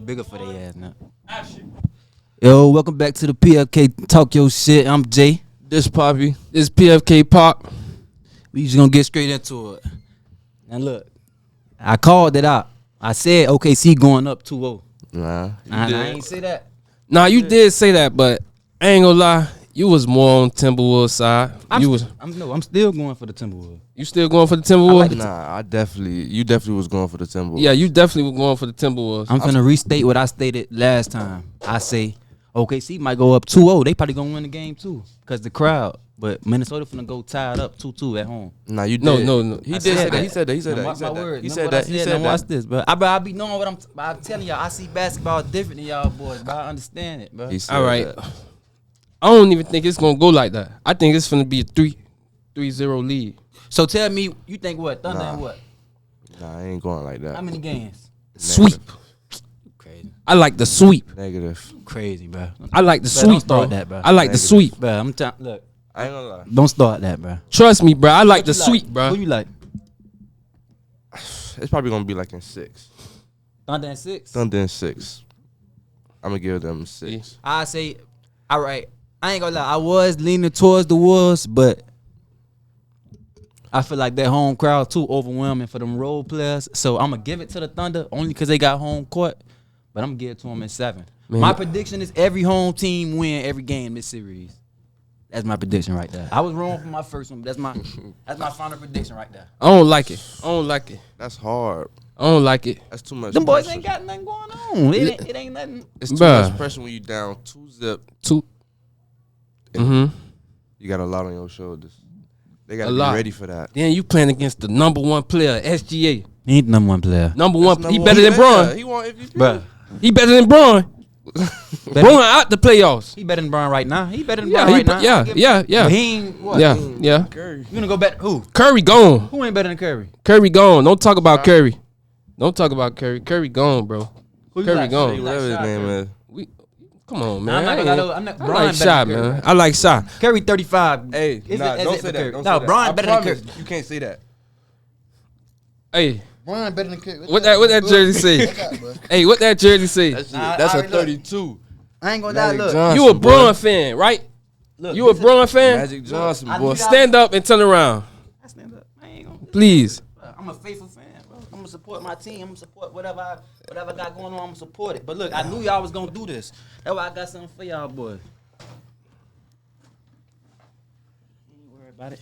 bigger for their ass now. Yo, welcome back to the PFK Talk Your Shit. I'm Jay. This Poppy. This PFK Pop. We just gonna get straight into it. Now look, I called it out. I said OKC going up 2-0. Nah, I ain't say that. Nah, you did say that, but I ain't gonna lie. You was more on Timberwolves side. I'm still going for the Timberwolves. You still going for the Timberwolves? You definitely was going for the Timberwolves. Yeah, you definitely were going for the Timberwolves. I'm finna restate what I stated last time. I say OKC might go up 2-0. They probably gonna win the game too, cause the crowd. But Minnesota finna go tied up 2-2 at home. Nah, you did. No. He did say that. He said that. He said that. He said that. He said that. Watch this, bro. I be knowing what I'm telling y'all. I see basketball different than y'all boys, but I understand it, bro. All right. I don't even think it's gonna go like that. I think it's gonna be a 3-0 lead. So tell me, you think what? Thunder and what? Nah, I ain't going like that. How many games? Sweep. Crazy. I like the sweep. Negative. Crazy, bro. I like the sweep, Don't start bro. that, bro. I like the sweep, bro. Look. I ain't gonna lie. Don't start that, bro. Trust me, bro. I like the sweep, bro. Who you like? It's probably gonna be like in 6. Thunder and 6. Thunder in 6. I'm gonna give them 6. I say, all right. I ain't gonna lie. I was leaning towards the Wolves, but I feel like that home crowd too overwhelming for them role players. So I'm gonna give it to the Thunder only because they got home court. But I'm gonna give it to them in 7. Man. My prediction is every home team win every game this series. That's my prediction right there. I was wrong for my first one, but that's my final prediction right there. I don't like it. That's hard. I don't like it. That's too much. Them boys pressure. ain't got nothing going on. It ain't nothing. It's too much pressure when you down 2-0. Mm-hmm. You got a lot on your shoulders. They gotta be ready for that. Then you playing against the number 1 player, SGA. He ain't the number 1 player. Number 1. He better than Bron. He want MVP. Bruh. He better than Bron. Bron out the playoffs. He better than Bron right now. He better than Bron right now. Yeah. But he ain't what? Yeah. Curry. You gonna go back? Who? Curry gone. Who ain't better than Curry? Curry gone. Don't talk about Curry. Don't talk about Curry. Curry gone, bro. Curry gone. Whatever his name is. Come on, man. I'm not I like Shy, man. I like Shy. Curry 35. Hey, don't say that. No, Bron better than Curry. You can't say that. Hey. Bron better than Curry. What that jersey say? Hey, what that jersey say? That's a 32. I ain't gonna lie, look. Johnson, you a Bron fan, right? Look, you a Bron fan? Magic Johnson, boy. Stand up and turn around. I stand up. I ain't gonna. Please. I'm a faithful fan, bro. I'm gonna support my team. I'm gonna support whatever I got going on. I'm gonna support it. But look, I knew y'all was gonna do this. That's why I got something for y'all, boys. Ain't worried about it.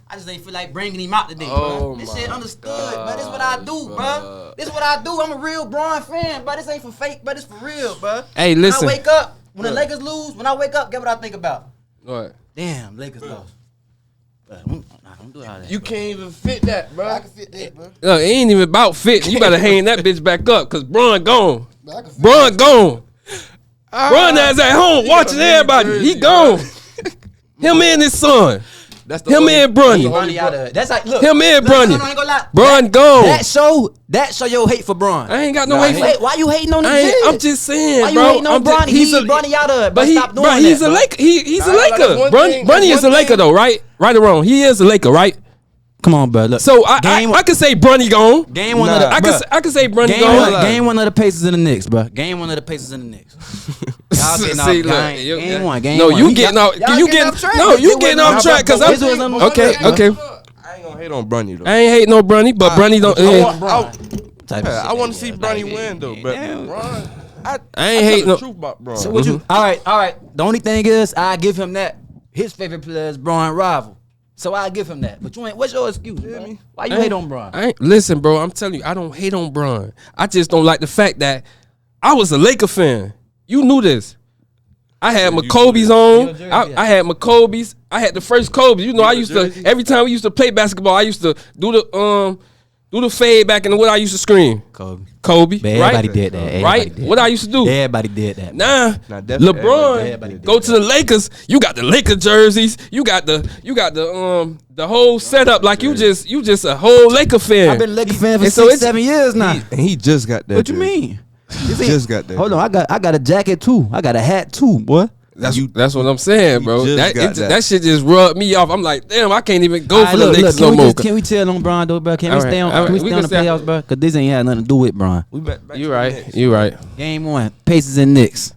I just ain't feel like bringing him out today, bro. This shit understood, but this what I do, bro. This what I do. I'm a real Bron fan, but this ain't for fake, but it's for real, bro. Hey, listen. When I wake up, when the Lakers lose, when I wake up, get what I think about. What? Damn, Lakers lost. Don't do all that. You can't even fit that, bro. I can fit that, bro. Look, it ain't even about fit. You better hang that bitch back up, cause Bron gone. I can fit Bron gone. Bron is at home watching everybody. He gone. Him and his son. That's Him and Bronny. Bronny out of it. That's like, look. Him and Bronny. I ain't gonna lie. Bron gone. That show your hate for Bron. I ain't got no hate for. Why you hating on the I'm just saying, Why bro. you hating on Bronny? He's Bronny out of it, but stop doing that. He's a Laker. He's a Laker. Bronny is a Laker though, right? Right or wrong? He is a Laker, right? Come on, bro. Look. So I can say Bronny gone. Game one of the. I can say Bronny gone. Game one of the Pacers and the Knicks, bro. Game one of the Pacers and the Knicks. Y'all getting off game one. No, you getting off. You getting off track because I'm okay. I ain't gonna hate on Bronny though. I ain't hating on Bronny, but Bronny don't. I want to see Bronny win though, but Bron. I ain't hating no. Truth about Bron. So what you? All right. The only thing is, I give him that. His favorite player is Bron rival. So I give him that. But you ain't. What's your excuse, bro? Why you hate on Bron? Listen, bro. I'm telling you, I don't hate on Bron. I just don't like the fact that I was a Laker fan. You knew this. I had my Kobe's on. I had my Kobe's. I had the first Kobe. You know, I used to every time we used to play basketball, I used to do the fade back and what I used to scream. Kobe. But everybody did that. Right? What I used to do. Everybody did that. Nah, LeBron go to the Lakers. You got the Laker jerseys. You got the whole setup. Like you just a whole Laker fan. I've been a Laker fan for And so 6-7 years now. And he just got that. What you mean? Just got that. Hold on, I got a jacket too. I got a hat too, boy. That's what I'm saying, bro. just got that. That shit just rubbed me off. I'm like, damn, I can't even go All right, for the look, Lakers look, no more. can we tell on Bron though, bro? Can we All stay right, on? all Can we right, stay we on can the stay- playoffs, bro? Cause this ain't had nothing to do with Bron. We back You to the right. Knicks. You right. Game 1, Pacers and Knicks.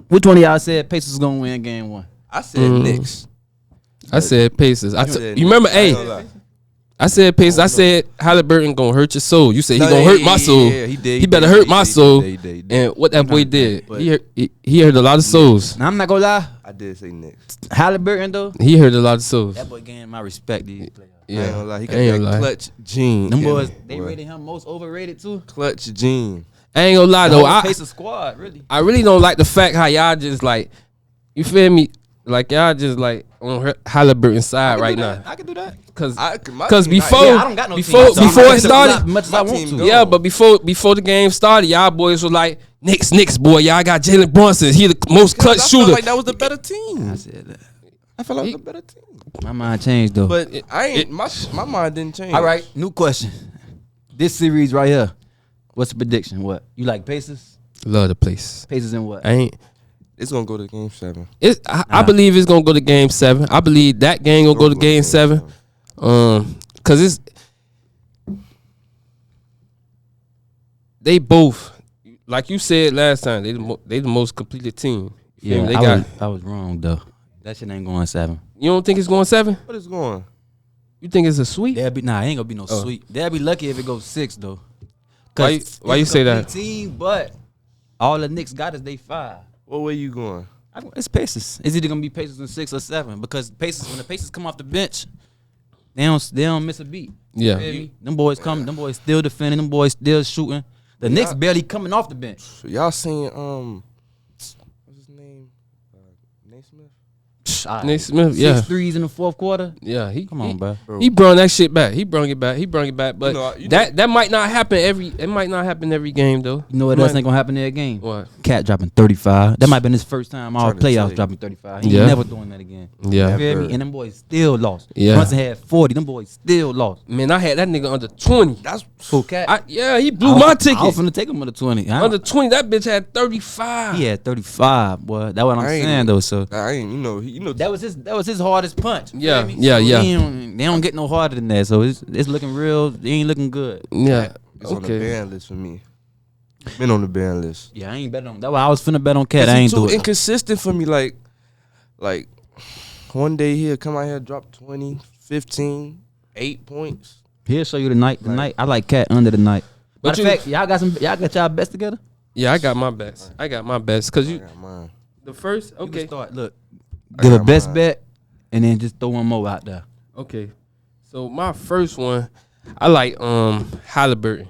Which one of y'all said Pacers was gonna win game 1? I said Knicks. I said Pacers. said You remember? Knicks. I ain't Hey, gonna lie. I said Pacers. I said Halliburton gonna hurt your soul. You said he gonna hurt my soul. Yeah, he did. He better hurt my soul. He did. And what that boy did, but- he hurt a lot of souls. Now I'm not gonna lie, I did say Knicks. Halliburton though, He hurt a lot of souls. that boy gained my respect. These playoffs. I ain't gonna lie. He got I ain't that gonna lie. clutch gene. Them in boys, him, they boy. rated him most overrated too. Clutch gene. I ain't gonna lie The though. whole I Pacers squad, really. really don't like the fact how y'all just like, you feel me? Like y'all just like on Halliburton's side right now. I can do that. Cause My Cause team before- not- Yeah, I don't got no before- team, so I'm before not it gonna started- do as much as my I want team to. go. yeah, but before the game started, y'all boys were like, Knicks, boy, y'all got Jalen Brunson. He the most clutch I shooter. felt like that was the better team. I said that. I felt like it was the better team. My mind changed though. But I ain't. My mind didn't change. All right, new question. This series right here, what's the prediction? What you like? Pacers? Love the place. Pacers in what? I ain't. It's gonna go to game 7. I believe it's gonna go to game 7. I believe that game gonna go to game 7. Cause it's they both, like you said last time, they the most completed team. You feel me? They I was wrong though. That shit ain't going 7. You don't think it's going 7? What is going? You think it's a sweep? It ain't gonna be no sweep. They'll be lucky if it goes 6 though. Why you say that? Team, but all the Knicks got is they 5. What way you going? It's Pacers. It's either gonna be Pacers in 6 or 7 because Pacers, when the Pacers come off the bench, they don't miss a beat. Yeah. You feel me? Them boys come. Them boys still defending. Them boys still shooting. The Knicks barely coming off the bench. So y'all seen what's his name? Naismith. Nate Smith, yeah. 6 threes in the fourth quarter. Yeah, Come on, bro. He brought that shit back. He brought it back. But You know- that might not happen every game though. You know what else ain't gonna happen in that game? What? Cat dropping 35. That might have been his first time all Trying to playoffs tell you. dropping 35. He Yeah. ain't never doing that again. Yeah. You feel me? Never. And them boys still lost. Yeah. Brunson had 40. Them boys still lost. Man, I had that nigga under 20. That's Who, Cat? He blew my I was ticket. finna take him under 20. Under 20, that bitch had 35. He had 35, boy. That's what I'm I ain't- saying though. So I ain't. You know. that was his hardest punch. You Yeah, feel me? yeah, So yeah. They don't get no harder than that. So it's looking real. It ain't looking good. Yeah. It's on the Okay. ban list for me. Been on the ban list. Yeah, I ain't betting on. That's why I was finna bet on Cat. I He ain't too do it. inconsistent for me. Like one day he'll come out here drop 20, 15, 8 points. He'll show you the night. I like Cat under the night. But Matter of fact, y'all got y'all best together. Yeah, I got my best. Cause I you got mine. the first. You can Okay. start. Look, I give a got best mine. bet, and then just throw one more out there. Okay. So my first one, I like Halliburton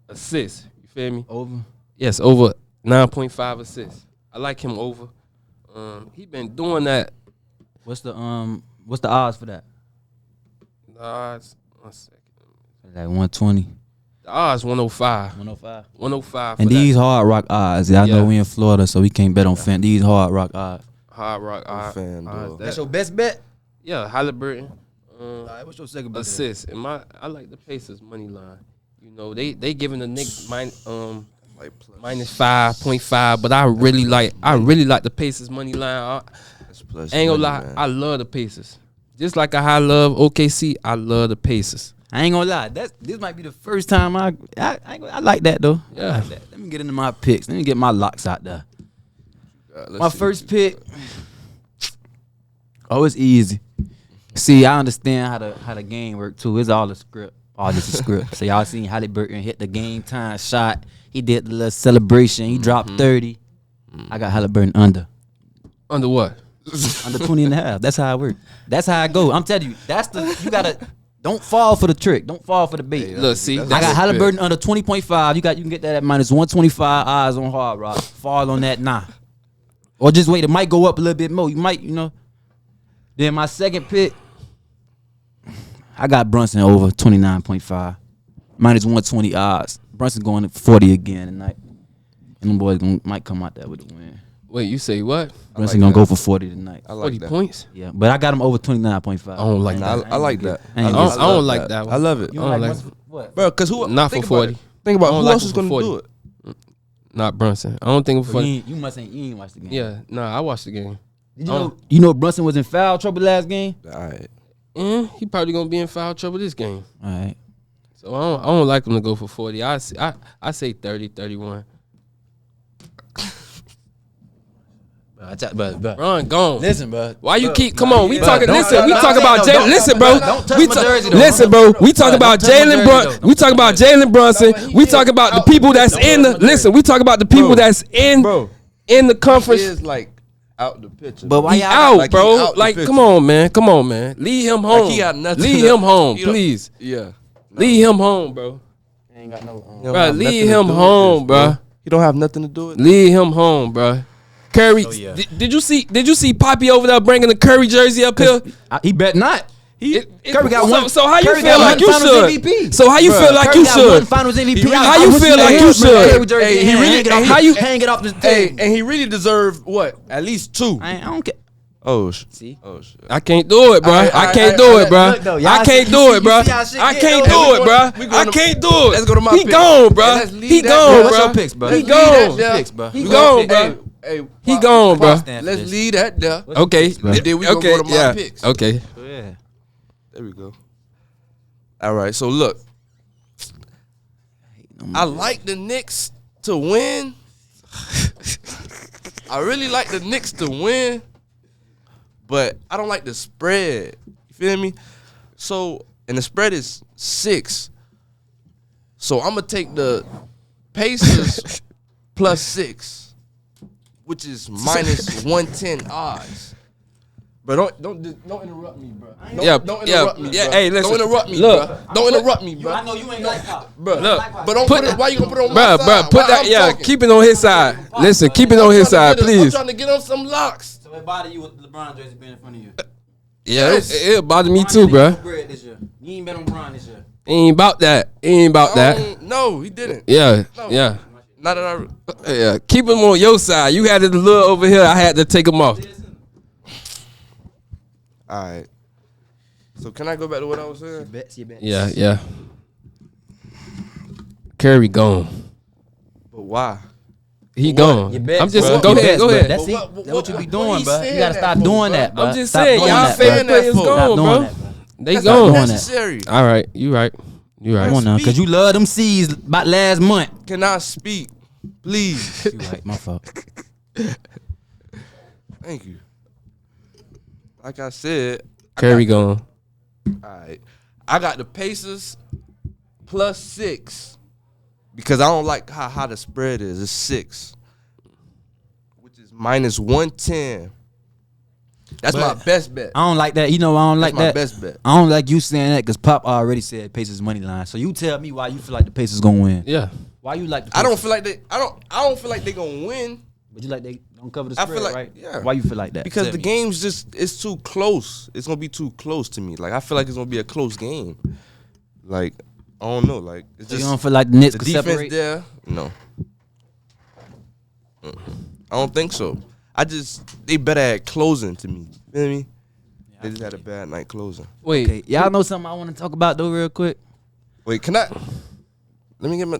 assist. You feel me? Over. Yes, over 9.5 assists. I like him over. He been doing that. What's the odds for that? The odds. 1 second. Like 120, The odds 105. 105. 105. And for that. these hard rock odds. Yeah, I Yeah. know we in Florida, so we can't bet on fan. These hard rock odds. Hard rock odds. fan, odds dog. that- your best bet. Yeah, Halliburton. All right, what's your second bet? Assist. And I like the Pacers money line. You know, they giving the Knicks minus 5.5, but I really like the Pacers money line. That's plus I ain't gonna money, lie, man. I love the Pacers. Just like I love OKC, I love the Pacers. I ain't gonna lie. This might be the first time I like that though. I Yeah. like that. Let me get into my picks. Let me get my locks out there. Let's My see first what you pick. Oh, it's easy. See, I understand how the game work too. It's all a script. All this is script. So y'all seen Halliburton hit the game time shot. He did the little celebration. He dropped 30. I got Halliburton under. Under what? Under 20 and a half. That's how it works. That's how I go. I'm telling you, you gotta don't fall for the trick. Don't fall for the bait. Look, see, I got Halliburton under 20.5. You can get that at minus 125 odds on Hard Rock. Fall on that nah. Or just wait, it might go up a little bit more. You might, Then my second pick, I got Brunson over 29.5. Minus 120 odds. Brunson going at 40 again tonight. And them boys might come out there with a win. Wait, you say what? Brunson like gonna that. go for 40 tonight. I like 40 that. points? Yeah, but I got him over 29.5. I don't like Nah, that. I like that. I ain't I get- don't like that one. I love it. You I don't like Brunson for what? Bro, because who? Not for think about 40. it. Think about I don't who like else him is for going to 40. do it. not Brunson. I don't think So for you must ain't you ain't watched the game. yeah. Nah, I watched the game. Did you know Brunson was in foul trouble last game? All right. He probably gonna be in foul trouble this game. All right. So I don't like him to go for 40. I say 30, 31. But Ron gone. listen, bro. Why you keep? Come on, we Bro, talking. don't- Listen, we don't- talk about don't- Jalen. don't- Listen, bro. don't touch We my talk. jersey, though. Listen, bro. We talk Bro, about don't touch my Jalen jersey, Brunson. though. We talk about Jalen Brunson. We talk about the people that's in the. Listen, we talk about the people that's in Bro, in the he conference. is like out the picture. But why He y'all out, like he bro. out the Like, picture. come on, man. Come on, man. Leave him home. he got nothing Leave to- him home, you know- please. Yeah. Leave him home, bro. He don't Bro, have leave nothing to him do with home, this, bro. He don't have nothing to do with it. Leave him home, bro. Curry, yeah. did you see Poppy over there bringing the Curry jersey up here? He bet not. Curry got one. So how you Curry feel got like one you Finals should? MVP. So how you feel like Curry you got one should? Finals MVP. How you feel like you should? Hey, he really- how you- hang it off the Hey, table? and he really deserved what? At least 2. I don't care. Oh shit. See? Oh shit. I can't do it, bro. Alright, I can't alright, do alright, it, bro. look, though, y'all I can't see- do you it, see bro. how shit I get, can't though. do it, bro. We going I to- can't do it. Let's go to my He picks. gone, bro. Let's leave He that- gone, What's bro. your picks, bro? He Let's leave that gone. there. Picks, bro. He We gone, gonna- bro. Hey, He gone, bro. let's leave that there. Okay. And then we gonna Okay. go to my Yeah. picks. Okay. Yeah. There we go. All right, so look. I like the Knicks to win. I really like the Knicks to win, but I don't like the spread. You feel me? So, and the spread is 6. So I'm gonna take the Pacers plus 6, which is minus 110 odds. But don't interrupt me, bro. Don't interrupt me, yeah. bro. Hey, listen. Don't interrupt me, Look. bro. Don't interrupt me, bro. I know you ain't like pop. Bro, Look. but don't put it. Why you gonna put it on my Bro, side? bro, put While that. I'm Yeah, talking? keep it on his side. Listen, keep it on his side, I'm please. trying to get on some locks. So it bother you with LeBron jersey being in front of you? Yeah, it bother me too, bro. You ain't bet on Bron this year. Ain't about that. Ain't about that. No, he didn't. Yeah, No. yeah, Not that I. yeah. Keep him on your side. You had it a little over here. I had to take him off. All right. So can I go back to what I was saying? Bets, you bet. Yeah, yeah. Curry gone. But why? He gone. Your bets, I'm just bro. go Your ahead, bets, go bro. ahead. That's it. What- That's what you be what doing, he bro. saying You gotta that stop for, doing bro? that, bro. I'm just Stop saying, doing y'all that, saying bro. that players for. gone, Stop doing bro. that, bro. They That's gone. not doing that. necessary. All right, you right. You right. Come on now, cause you love them C's about last month. Can I speak, please? You right, my fault. Thank you. Like I said, Curry gone. all right. I got the Pacers plus 6 because I don't like how high the spread is. It's 6, which is minus 110. That's my best bet. I don't like that. You know, I don't like That's my that. best bet. I don't like you saying that because Pop already said Pacers money line. So you tell me why you feel like the Pacers gonna win. Yeah. Why you like the I Pacers? don't feel like they. I don't feel like they gonna win But you like they don't cover the I spread, feel like- right? yeah. Why you feel like that? because Tell the me. game's just it's too close. It's gonna be too close to me. Like I feel like it's gonna be a close game. Like I don't know. Like it's So you just don't feel like the Knicks the could defense separate? there. No, I don't think so. They better at closing to me. You feel me? They just had a bad night closing. Wait. Okay, y'all know something I want to talk about though, real quick. Wait, can I? Let me get my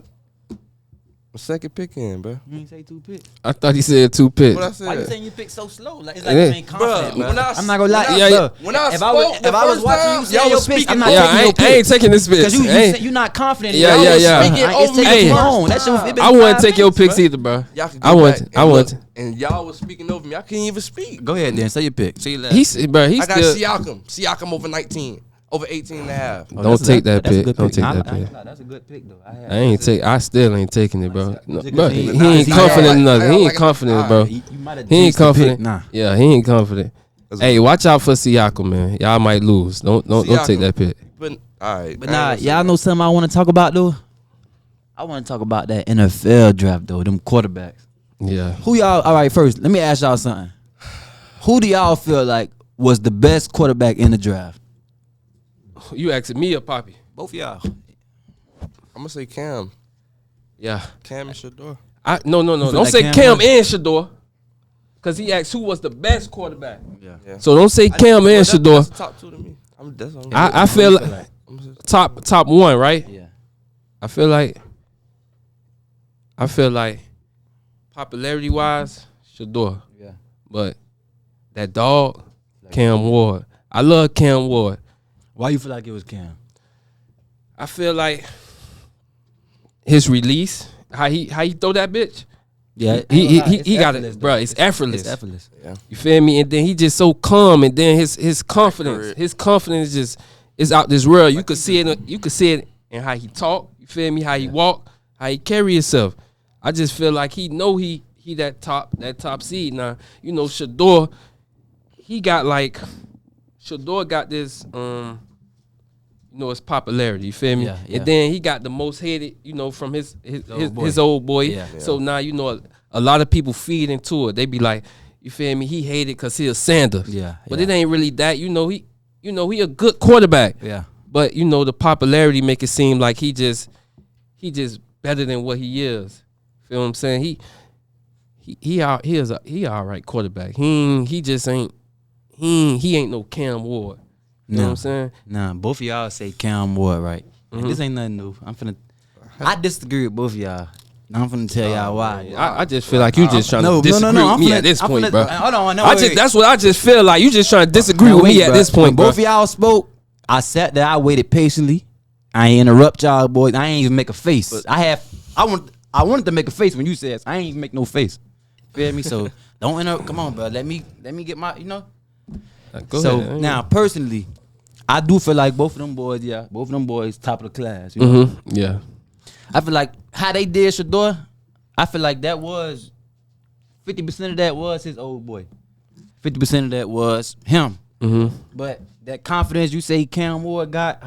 second pick in, bro. You ain't say 2 picks. I thought he said 2 picks. What I said? Why you saying you pick so slow? Like it's like Yeah. you ain't confident, Bruh, bro. when I- I'm not gonna lie. when I- Yeah, Look, when I if I was spoke the watching first you time, say y'all your was picks, I'm speaking not over Yeah, taking I your ain't, I ain't picks. taking this bitch. Cause Ain't- you're not confident. Yeah, Y'all yeah, was yeah. speaking Hey, it's taking hey. too long. That shit was. it been I wouldn't 5 take your minutes, picks bro. either, bro. Y'all can I go want. back I and want. look, and y'all was speaking over me. I couldn't even speak. Go ahead then. Say your pick. Say your last. He's, bro. He's I got still. Siakam over 19, over 18 and a half. Oh, Don't that's a- take that that's a pick. good Don't pick. take I that ain't pick. lie, that's a good pick though. I still ain't taking it, bro. No, Because bro, he- he nah, ain't he- confident I in don't nothing. He ain't like it. confident, bro. You might have He ain't jinxed the pick. confident. Nah. Yeah, he ain't confident. Hey, watch out for Siakam, man. Y'all might lose. Don't take Siakam. that pick. But all right, But I ain't nah, gonna say y'all that. know something I want to talk about though. I want to talk about that NFL draft though. Them quarterbacks. Yeah. Who y'all? All right, first let me ask y'all something. Who do y'all feel like was the best quarterback in the draft? You asking me or Poppy? Both of y'all. I'm gonna say Cam Yeah. and Shador. No. feel Don't like say Cam Cam was- and Shador. Cause he asked who was the best quarterback. Yeah. So don't say Cam and Shador. That's the top 2 to me. That's all I feel like top 1, right? Yeah. I feel like popularity wise, Shador. Yeah. But that dog, Cam Ward. I love Cam Ward. Why you feel like it was Cam? I feel like his release, how he throw that bitch. Yeah, He got it, bro. It's effortless. It's effortless. Yeah. You feel me? And then he just so calm, and then his confidence just is out this world. You could see it. You could see it in how he talk. You feel me? How he walk, how he carry himself. I just feel like he know he that top seed. Now you know Shador. Shador got this. His popularity. You feel me? Yeah, yeah. And then he got the most hated. From his old boy. Yeah. So now a lot of people feed into it. They be like, you feel me? He hated because he a Sanders. Yeah, But yeah. it ain't really that. He a good quarterback. Yeah. But the popularity make it seem like he just better than what he is. Feel what I'm saying? He all right quarterback. He just ain't no Cam Ward. You know what I'm saying? Nah, both of y'all say Cam Ward, right? And this ain't nothing new. I disagree with both of y'all. I'm finna tell y'all why. I just feel like you just trying to disagree with me at this point, bro. Hold on, no, That's what I just feel like. You just trying to disagree with me at this point, bro. Both of y'all spoke. I sat there. I waited patiently. I ain't interrupt y'all, boys. I ain't even make a face. I wanted to make a face when you said I ain't even make no face. Feel me? So don't interrupt. Come on, bro. Let me get my. Go So ahead. now, personally, I do feel like both of them boys, top of the class. You know? Yeah. I feel like how they did Shador, I feel like that was 50% of that was his old boy. 50% of that was him. But that confidence you say Cam Ward got,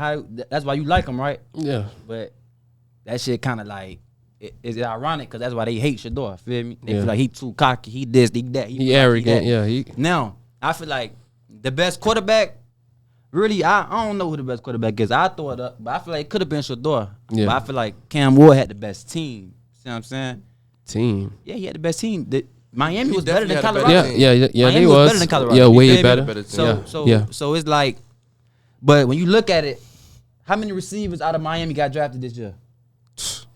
that's why you like him, right? Yeah. But that shit kind of like, it's ironic because that's why they hate Shador. Feel me? They Yeah. feel like he too cocky, he this, he that. He arrogant. that. Yeah. Now, I feel like the best quarterback, really, I don't know who the best quarterback is. I throw it up, but I feel like it could have been Shador. Yeah. But I feel like Cam Ward had the best team. See what I'm saying? Team. Yeah, he had the best team. Miami He was better than definitely Colorado. had the better Yeah. Miami They was was better than Colorado. Yeah, You way feel me? better. So it's like, but when you look at it, how many receivers out of Miami got drafted this year?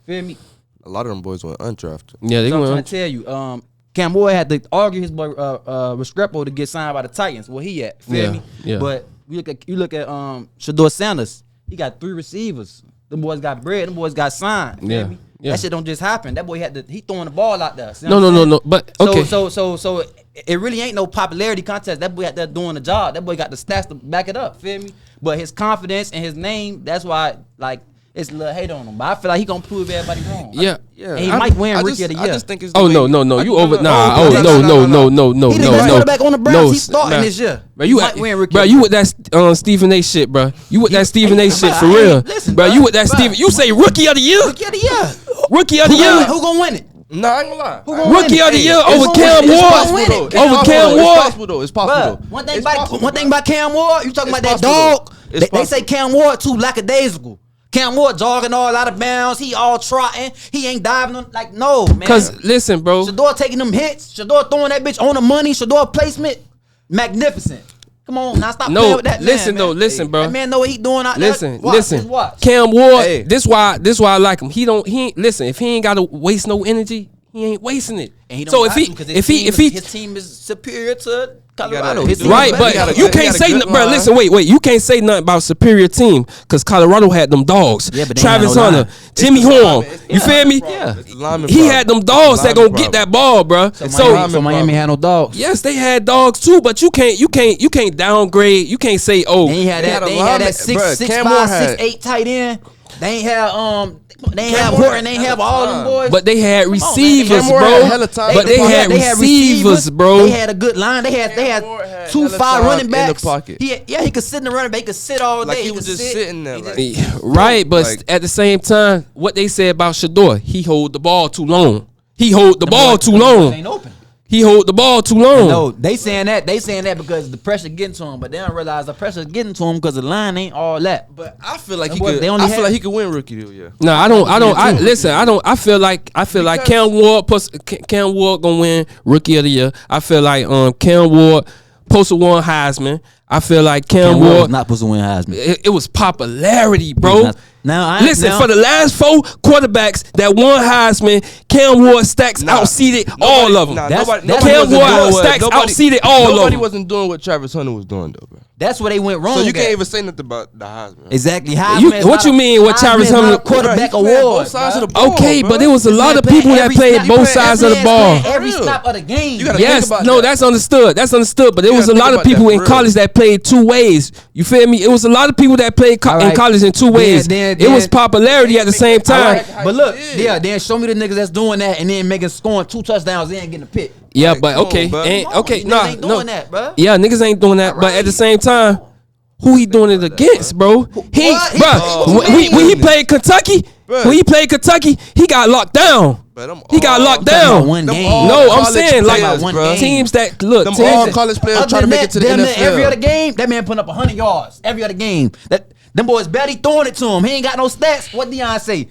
Feel me? A lot of them boys went undrafted. Yeah, they So I'm trying went. to tell you, Cam Ward had to argue his boy Restrepo to get signed by the Titans. Where he at? Feel me? Yeah. But you look at Shador Sanders. He got 3 receivers. Them boys got bread. Them boys got signed. Feel Yeah. me? Yeah. That shit don't just happen. That boy he throwing the ball out there. See what No. I'm saying? But okay. So it really ain't no popularity contest. That boy out there doing the job. That boy got the stats to back it up. Feel me? But his confidence and his name, that's why like it's a little hate on him. But I feel like he gonna prove everybody wrong. Yeah. And he might win Rookie of the I Year. just think it's the Oh way- no! You over? Nah. no, Oh no, no! no, no, No! He the best quarterback on the Browns. He's starting nah. this year. Bro, He might win Rookie bro, of the you Year. with that Stephen A. shit, bro. You with that Stephen A. shit for I real, ain't- listen, bro. bro. You with that Bro. Stephen? You say Rookie of the Year? Rookie of the Year. Rookie of the year? Who gonna win it? Nah, I ain't gonna lie. Who gonna win Rookie it? of the year Hey, over it's Cam possible, Ward? it's possible, though. Over Cam It's Ward? possible though. It's possible. Bruh, though. one thing It's about possible, one thing though. about Cam Ward, you talking It's about that possible, dog. though. It's They say possible. Cam Ward too lackadaisical. Cam Ward jogging all out of bounds. He all trotting. He ain't diving on, like no man. Cause listen, bro. Shador taking them hits. Shador throwing that bitch on the money. Shador placement, magnificent. Come on, now stop playing with that listen man, though, man. listen, bro. That man know what he doing out there. Listen, Watch, listen. just watch. Cam Ward, Hey. this why I like him. He ain't listen. If he ain't gotta waste no energy, he ain't wasting it. And he don't So got to, 'cause his team is superior to Colorado. His team is right, better. but got a- you he can't got a say good nothing, bro. line. Listen, wait. You can't say nothing about superior team because Colorado had them dogs. Yeah, but they Travis ain't had no Hunter, line. Jimmy It's the Horn. lineman. It's the You feel me? Yeah. It's the lineman He problem. had them dogs It's that the gonna lineman get that problem. ball, bro. So Miami had no dogs. yes, they had dogs too, but you can't downgrade. You can't say, oh, They ain't had They that. had a They ain't had that lineman- bruh, 6'5", Cam Moore 6'8" tight end. They ain't have They ain't Cam have Moore Horton. They ain't had have hella all them time. boys. but they had on, man. receivers, Cam Moore bro. had hella time. But they had receivers, bro. They had a good line. They had Cam Moore had 2 hella 5 time running in the backs. pocket. He could sit in the running back. He could sit all Like day. he was could just sit. sitting there, He like- just- Right, but Like- at the same time, what they say about Shador, he hold the ball too long. He hold the ball too Them boys long. ain't open. He hold the ball too long. No, they saying that because the pressure getting to him, but they don't realize the pressure getting to him because the line ain't all that. But I feel like Them he boys, could. they only I feel had- like he could win rookie of the year. No, I listen. I feel like Because- Cam Ward gonna win Rookie of the Year. I feel like Cam Ward supposed to win Heisman. I feel like Cam Cam Ward was Ward. not supposed to win Heisman. It was popularity, bro. Now, Listen, for the last 4 quarterbacks that won Heisman, Cam Ward stacks outseeded all of them. Cam Ward stacks outseeded all of them. Nobody wasn't doing what Travis Hunter was doing, though, bro. That's where they went wrong. So you can't even say nothing about the Heisman. Exactly. Heisman What you mean? What Travis Hunter? Quarterback Bro, he playing award. both sides of the ball, Okay, bro. but there was a lot of people that played both sides of the ball. Every snap of the game. You gotta Yes, think about no, that. that's understood. That's understood. But there You was a gotta lot think of people about that, in for real. college that played 2 ways. You feel me? It was a lot of people that played in Alright. college in 2 ways. It was popularity at the same time. Alright, but look, then show me the niggas that's doing that and then making scoring 2 touchdowns and getting a pick. Yeah, Like, but come on, okay, bro. ain't, Come on, okay, niggas nah, ain't no. doing that, bro. Yeah, niggas ain't doing that. But at the same time, who he doing it against, bro? He, What? bro, What you when he mean? played Kentucky, Bruh. when he played Kentucky, he got locked down. But them He got all- locked Talking about down. one Them game. all No, I'm college saying like players, bruh. teams that look. Them teams all that- college players Other trying to than make that, it to the damn near NFL. every other game, that man putting up 100 yards every other game. Them boys barely throwing it to him. He ain't got no stats. What Deion say?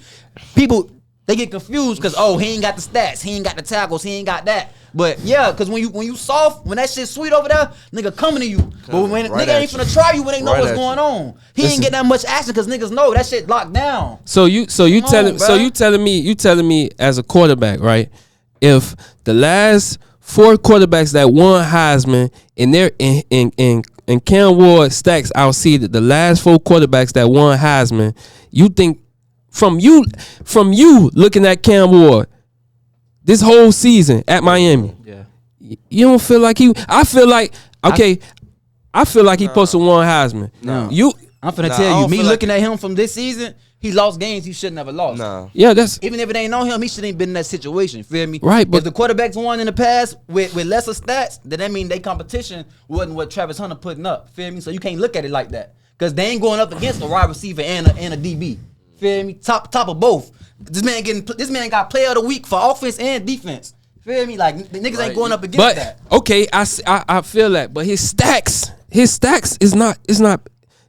People, they get confused because, he ain't got the stats. He ain't got the tackles. He ain't got that. But yeah, because when you soft, when that shit sweet over there, nigga coming to you. But when right nigga at ain't you. finna try you when they know Right what's at going you. on. He ain't get that much action because niggas know that shit locked down. So you Come telling on, so bruh. you telling me as a quarterback, right? If the last 4 quarterbacks that won Heisman and they're in Cam Ward stacks outseeded the last 4 quarterbacks that won Heisman, you think from you looking at Cam Ward this whole season at Miami, Yeah. you don't feel like he? I feel like I feel like he supposed to won Heisman. No. You I'm finna Nah, I tell you, don't me feel looking at him from this season, he lost games he should never lost. Nah. yeah, that's Even if it ain't on him, he should ain't been in that situation. Feel me? Right, but- if the quarterbacks won in the past with lesser stats, then that mean they competition wasn't what Travis Hunter putting up. Feel me? So you can't look at it like that. Cause they ain't going up against a wide receiver and a DB. Feel me? Top of both. This man got player of the week for offense and defense. Feel me? Like the niggas ain't going up against But that. okay, I feel that, but his stacks is not.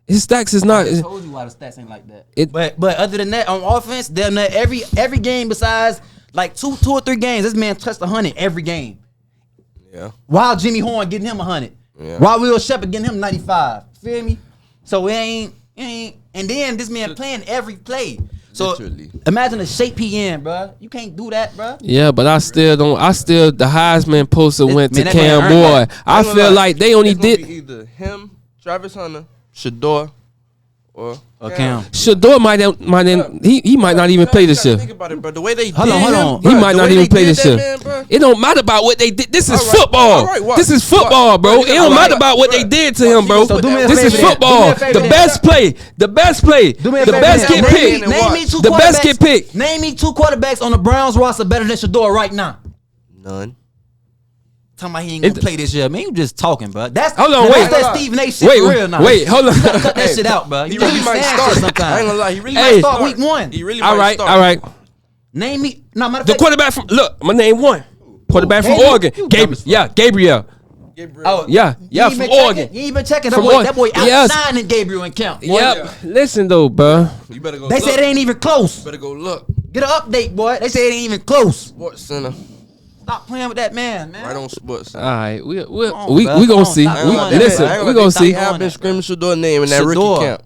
His stacks is not. I told you why the stats ain't like that. It- but other than that, on offense, damn near every game besides like two or three games, this man touched 100 every game. Yeah. While Jimmy Horn getting him 100. Yeah. While Will Shepard getting him 95. Feel me? So it ain't. And then this man playing every play. So Literally. imagine the shape he in, bro. You can't do that, bro. Yeah, but I still don't. The Heisman poster went to man, that Cam man earned Ward. that. I feel like they only It's gonna did. be either him, Travis Hunter, Shador, or Cam. Shador might he might not even play this year. Think about it, bro. The way they Hold did on. him, He bro, might the not way even they play did this that year. man, bro. It don't matter about what they did. This is All right, football. all right, watch. This is football, bro. Watch. It don't matter Alright, about what they bro. did to him, bro. So do me a This is favor then. football. Do me a favor The then. best play. The best play. Do me a The favor best then. get Name picked. me- Name me two The best quarterbacks- get picked. Name me 2 quarterbacks on the Browns roster better than Shador right now. None. Talking about he ain't gonna play this year. Man, you just talking, bro. That's Hold on, that's wait. that Stephen A. shit Wait, for real now. wait, hold on. You gotta cut that shit out, bro. He You really just might saying start. shit I ain't gonna sometimes. lie. He really Hey. might Start start. week 1. He really All might right, start. all right. Name me. No, matter of The fact, quarterback from I'm gonna name one. Quarterback from Gabriel? Oregon. You dumb as fuck. Gabriel. Oh, Yeah, you ain't from been checking? Oregon. You ain't been checking. From That boy Oregon. Yes. outshining Gabriel and Kemp. boy. Yep. Listen though, bro. You better go. They look. said it ain't even close. Better go look. Get an update, boy. They said it ain't even close. Sports Center. Stop playing with that man, man. Right on Sports Center. All right, we on, we bruh. gonna Come see. on, stop We, doing that. listen, I ain't we gonna gonna stop see. doing Have been that, screaming Shador name in that Shador. rookie camp.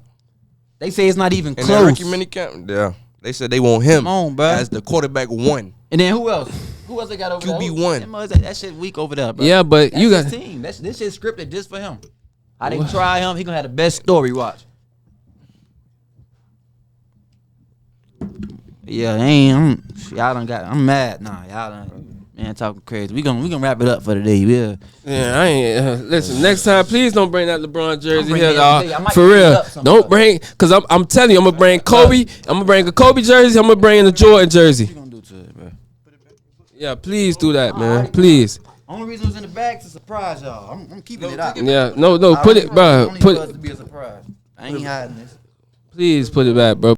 They say it's not even In that close. rookie mini camp, yeah. They said they want him Come on, bruh. as the quarterback 1. And then who else? Who else they got over there? QB1. Them others, That shit weak over there, bro. Yeah, but That's you his got team. This shit scripted just for him. How they try him, he gonna have the best story. Watch. Yeah, y'all done got. I'm mad now. Y'all done, man, talking crazy. We gonna wrap it up for today. Yeah. Yeah, I ain't. Listen, next time, please don't bring that LeBron jersey bringing here, it every day. I dog. might For use it real, up some, don't though. bring. Cause I'm telling you, I'm gonna bring Kobe. I'm gonna bring a Kobe jersey. I'm gonna bring a Jordan jersey. What you gonna do to it, bro? Yeah, please do that, man. Alright. Please. Only reason it was in the bag to surprise y'all. I'm keeping it out. Yeah, no, put it, bro. Only Put for us it. to be a surprise. I ain't hiding this. Please put it back, bro.